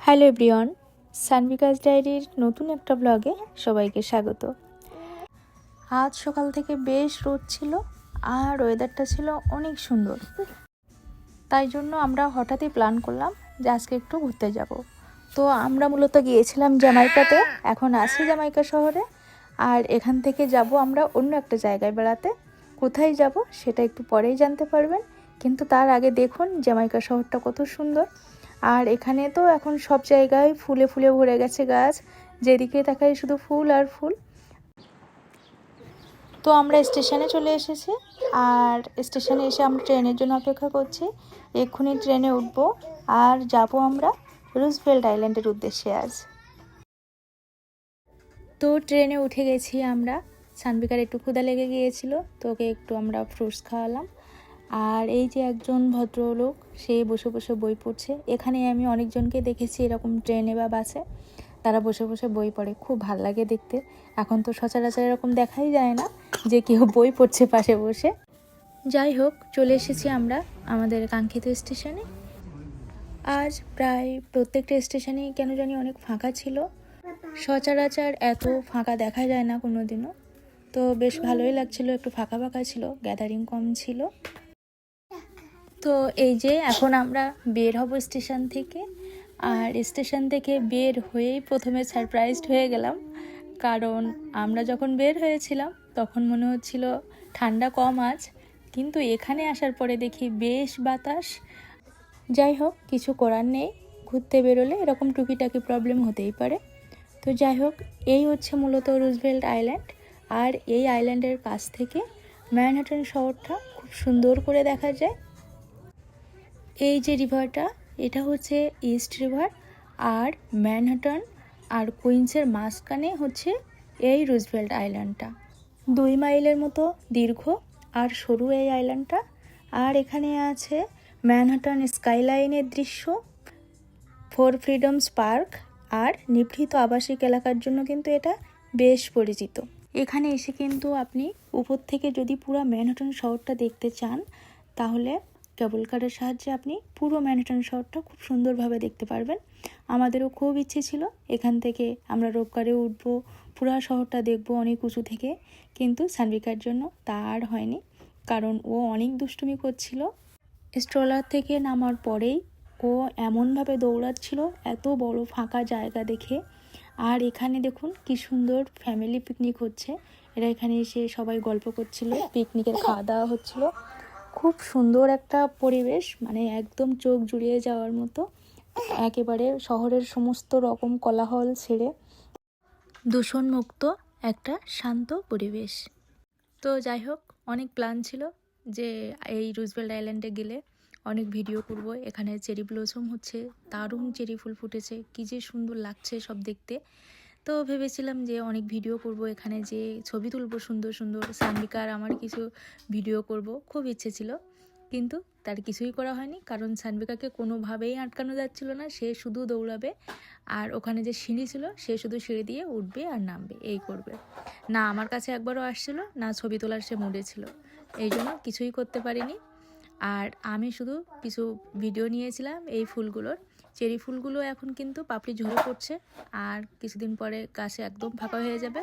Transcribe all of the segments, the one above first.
Hello everyone, সানভিকাস ডায়েরির নতুন একটা ব্লগে সবাইকে স্বাগত। আজ সকাল থেকে বেশ রোদ ছিল আর ওয়েদারটা ছিল অনেক সুন্দর। তাই জন্য আমরা হঠাৎই প্ল্যান করলাম যে আজকে একটু ঘুরতে যাব। তো আমরা মূলত গিয়েছিলাম জ্যামাইকাতে, এখন আছি জ্যামাইকা শহরে। আর এখান থেকে যাব আমরা অন্য একটা জায়গায় বেড়াতে। কোথায় যাব সেটা একটু পরেই জানতে পারবেন, কিন্তু তার আগে দেখুন জ্যামাইকা শহরটা কত সুন্দর। আর এখানে তো এখন সব জায়গায় ফুলে ফুলে ভরে গেছে গাছ, যেদিকে তাকাই শুধু ফুল আর ফুল। তো আমরা স্টেশনে চলে এসেছি, আর স্টেশনে এসে আমরা ট্রেনের জন্য অপেক্ষা করছি। এক্ষুনি ট্রেনে উঠবো আর যাব আমরা রুজভেল্ট আইল্যান্ডের উদ্দেশ্যে আজ। তো ট্রেনে উঠে গেছি আমরা। সানভিকার একটু ক্ষুধা লেগে গিয়েছিল, তো ওকে একটু আমরা ফ্রুটস খাওয়ালাম। আর এই যে একজন ভদ্রলোক, সে বসে বসে বই পড়ছে। এখানে আমি অনেকজনকে দেখেছি এরকম ট্রেনে বা বাসে, তারা বসে বসে বই পড়ে, খুব ভাল লাগে দেখতে। এখন তো সচরাচর এরকম দেখাই যায় না যে কেউ বই পড়ছে পাশে বসে। যাই হোক, চলে এসেছি আমরা আমাদের কাঙ্ক্ষিত স্টেশনে। আজ প্রায় প্রত্যেকটা স্টেশনেই কেন জানি অনেক ফাঁকা ছিল। সচরাচর এত ফাঁকা দেখা যায় না কোনো দিনও। তো বেশ ভালোই লাগছিল, একটু ফাঁকা ফাঁকা ছিল, গ্যাদারিং কম ছিল। তো এই যে এখন আমরা বের হব স্টেশন থেকে। আর স্টেশন থেকে বের হয়েই প্রথমে সারপ্রাইজড হয়ে গেলাম, কারণ আমরা যখন বের হয়েছিলাম তখন মনে হচ্ছিল ঠান্ডা কম আজ, কিন্তু এখানে আসার পরে দেখি বেশ বাতাস। যাই হোক, কিছু করার নেই, ঘুরতে বেরোলে এরকম টুকিটাকি প্রবলেম হতেই পারে। তো যাই হোক, এই হচ্ছে মূলত রুজভেল্ট আইল্যান্ড। আর এই আইল্যান্ডের কাছ থেকে ম্যানহাটন শহরটা খুব সুন্দর করে দেখা যায়। এই যে রিভারটা, এটা হচ্ছে ইস্ট রিভার। আর ম্যানহাটন আর কুইন্সের মাঝখানে হচ্ছে এই রুজভেল্ট আইল্যান্ডটা। 2 মাইলের মতো দীর্ঘ আর সরু এই আইল্যান্ডটা। আর এখানে আছে ম্যানহাটন স্কাইলাইনের দৃশ্য, 4 ফ্রিডমস পার্ক আর নিভৃত আবাসিক এলাকার জন্য কিন্তু এটা বেশ পরিচিত। এখানে এসে কিন্তু আপনি উপর থেকে যদি পুরো ম্যানহাটন শহরটা দেখতে চান, তাহলে কেবল কারের সাহায্যে আপনি পুরো ম্যানহাটন শহরটা খুব সুন্দরভাবে দেখতে পারবেন। আমাদেরও খুব ইচ্ছে ছিল এখান থেকে আমরা রোপ কারে উঠবো, পুরো শহরটা দেখবো অনেক উঁচু থেকে, কিন্তু সানভিকার জন্য তা আর হয়নি, কারণ ও অনেক দুষ্টুমি করছিল। স্ট্রলার থেকে নামার পরেই ও এমনভাবে দৌড়াচ্ছিল এত বড় ফাঁকা জায়গা দেখে। আর এখানে দেখুন কি সুন্দর ফ্যামিলি পিকনিক হচ্ছে। এরা এখানে এসে সবাই গল্প করছিল, পিকনিকের খাওয়া দাওয়া হচ্ছিল। খুব সুন্দর একটা পরিবেশ, মানে একদম চোখ জুড়িয়ে যাওয়ার মতো। একেবারে শহরের সমস্ত রকম কোলাহল ছেড়ে দূষণমুক্ত একটা শান্ত পরিবেশ। তো যাই হোক, অনেক প্ল্যান ছিল যে এই রুজভেল্ট আইল্যান্ডে গেলে অনেক ভিডিও করব। এখানে চেরি ব্লসম হচ্ছে, দারুণ চেরি ফুল ফুটেছে, কী যে সুন্দর লাগছে সব দেখতে। তো ভেবেছিলাম যে অনেক ভিডিও করব, এখানে যে ছবি তুলব সুন্দর সুন্দর। সানভিকার আমার কিছু ভিডিও করব খুব ইচ্ছে ছিল, কিন্তু তার কিছুই করা হয়নি, কারণ সানভিকাকে কোনোভাবেই আটকানো যাচ্ছিল না। সে শুধু দৌড়াবে, আর ওখানে যে সিঁড়ি ছিল সে শুধু সিঁড়ি দিয়ে উঠবে আর নামবে, এই করবে। না আমার কাছে একবারও আসছিল না, ছবি তোলার সে মুডে ছিল, এই জন্য কিছুই করতে পারিনি। আর আমি শুধু কিছু ভিডিও নিয়েছিলাম এই ফুলগুলোর। চেরি ফুলগুলো এখন কিন্তু পাপড়ি ঝরে পড়ছে, আর কিছুদিন পরে গাছে একদম ফাঁকা হয়ে যাবে,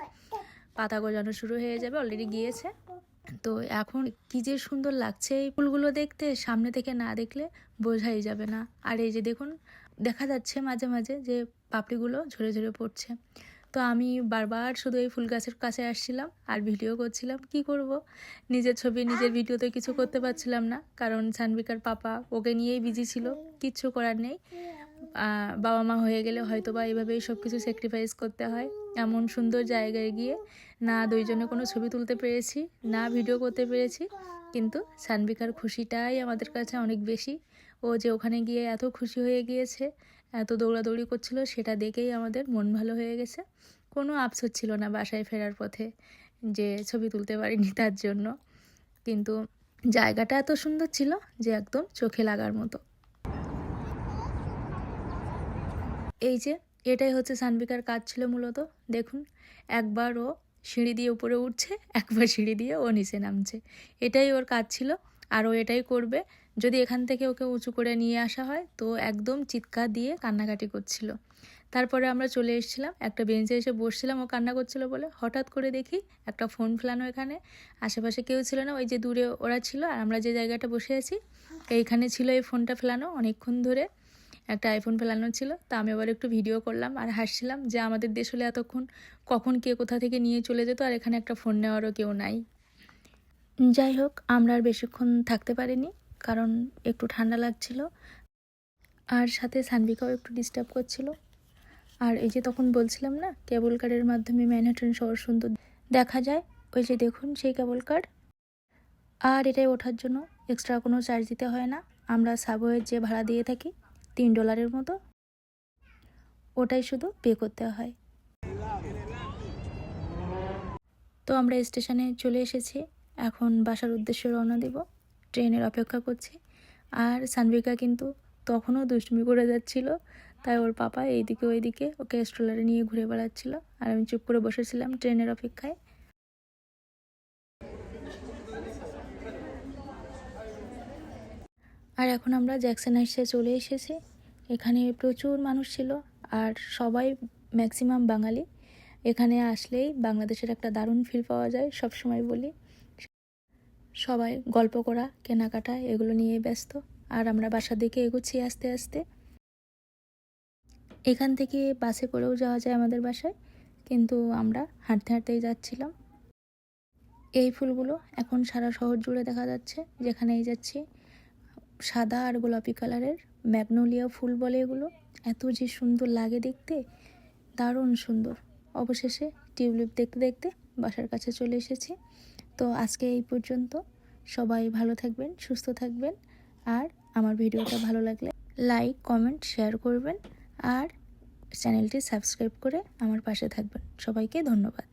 পাতা গজানো শুরু হয়ে যাবে, অলরেডি গিয়েছে। তো এখন কি যে সুন্দর লাগছে এই ফুলগুলো দেখতে, সামনে থেকে না দেখলে বোঝাই যাবে না। আর এই যে দেখুন, দেখা যাচ্ছে মাঝে মাঝে যে পাপড়িগুলো ঝরে ঝরে পড়ছে। তো আমি বারবার শুধু এই ফুল গাছের কাছে আসছিলাম আর ভিডিও করছিলাম। কি করব, নিজের ছবি নিজের ভিডিওতে কিছু করতে পারছিলাম না, কারণ সানভিকার পাপা ওকে নিয়েই বিজি ছিল। কিচ্ছু করার নেই, বাবা মা হয়ে গেলে হয়তো বা এইভাবেই সব কিছু স্যাক্রিফাইস করতে হয়। এমন সুন্দর জায়গায় গিয়ে না দুইজনে কোনো ছবি তুলতে পেরেছি, না ভিডিও করতে পেরেছি, কিন্তু সানভিকার খুশিটাই আমাদের কাছে অনেক বেশি। ও যে ওখানে গিয়ে এত খুশি হয়ে গিয়েছে, এত দৌড়াদৌড়ি করছিল, সেটা দেখেই আমাদের মন ভালো হয়ে গেছে। কোনো আফসোস ছিল না বাসায় ফেরার পথে যে ছবি তুলতে পারিনি তার জন্য। কিন্তু জায়গাটা এত সুন্দর ছিল যে একদম চোখে লাগার মতো। এই যে এটাই হচ্ছে সানভিকার কাজ ছিল মূলত। দেখুন, একবার ও সিঁড়ি দিয়ে উপরে উঠছে, একবার সিঁড়ি দিয়ে ও নিচে নামছে, এটাই ওর কাজ ছিল। আর ও এটাই করবে যদি এখান থেকে ওকে উঁচু করে নিয়ে আসা হয় তো একদম চিৎকার দিয়ে কান্নাকাটি করছিল। তারপরে আমরা চলে এসেছিলাম, একটা বেঞ্চে এসে বসছিলাম, ও কান্না করছিল বলে। হঠাৎ করে দেখি একটা ফোন ফেলানো এখানে, আশেপাশে কেউ ছিল না, ওই যে দূরে ওরা ছিল আর আমরা যে জায়গাটা বসে আছি এইখানে ছিল এই ফোনটা ফেলানো, অনেকক্ষণ ধরে একটা আইফোন ফেলানো ছিল। তা আমি আবার একটু ভিডিও করলাম আর হাসছিলাম যে আমাদের দেশ হলে এতক্ষণ কখন কে কোথা থেকে নিয়ে চলে যেত, আর এখানে একটা ফোন নেওয়ারও কেউ নাই। যাই হোক, আমরা আর বেশিক্ষণ থাকতে পারিনি কারণ একটু ঠান্ডা লাগছিল আর সাথে সানভিকাও একটু ডিস্টার্ব করছিল। আর এই যে তখন বলছিলাম না কেবল কারের মাধ্যমে ম্যানহাটন শহর সুন্দর দেখা যায়, ওই যে দেখুন সেই কেবল কার। আর এটাই ওঠার জন্য এক্সট্রা কোনো চার্জ দিতে হয় না। আমরা সাবওয়ের যে ভাড়া দিয়ে থাকি $3 মতো, ওটাই শুধু পে করতে হয়। তো আমরা স্টেশনে চলে এসেছি, এখন বাসার উদ্দেশ্যে রওনা দেব। ট্রেনের অপেক্ষা করছি। আর সানভিকা কিন্তু তখনও দুষ্টুমি করে যাচ্ছিল, তাই ওর পাপা এইদিকে ওইদিকে ওকে স্ট্রলারে নিয়ে ঘুরে বেড়াচ্ছিল আর আমি চুপ করে বসেছিলাম ট্রেনের অপেক্ষায়। আর এখন আমরা জ্যাকসন হাইটসে চলে এসেছি। এখানে প্রচুর মানুষ ছিল আর সবাই ম্যাক্সিমাম বাঙালি। এখানে আসলেই বাংলাদেশের একটা দারুণ ফিল পাওয়া যায়, সব সময় বলি। সবাই গল্প করা, কেনাকাটা এগুলো নিয়ে ব্যস্ত। আর আমরা বাসার দিকে এগোচ্ছি আস্তে আস্তে। এখান থেকে বাসে করেও যাওয়া যায় আমাদের বাসায়, কিন্তু আমরা হাঁটতে হাঁটতেই যাচ্ছিলাম। এই ফুলগুলো এখন সারা শহর জুড়ে দেখা যাচ্ছে, যেখানেই যাচ্ছি। সাদা আর গোলাপি কালারের ম্যাগনোলিয়া ফুল বলে এগুলো, এত যে সুন্দর লাগে দেখতে, দারুণ সুন্দর। অবশেষে টিউলিপ দেখতে দেখতে বাসার কাছে চলে এসেছি। তো আজকে এই পর্যন্ত। সবাই ভালো থাকবেন, সুস্থ থাকবেন। আর আমার ভিডিওটা ভালো লাগলে লাইক, কমেন্ট, শেয়ার করবেন আর চ্যানেলটি সাবস্ক্রাইব করে আমার পাশে থাকবেন। সবাইকে ধন্যবাদ।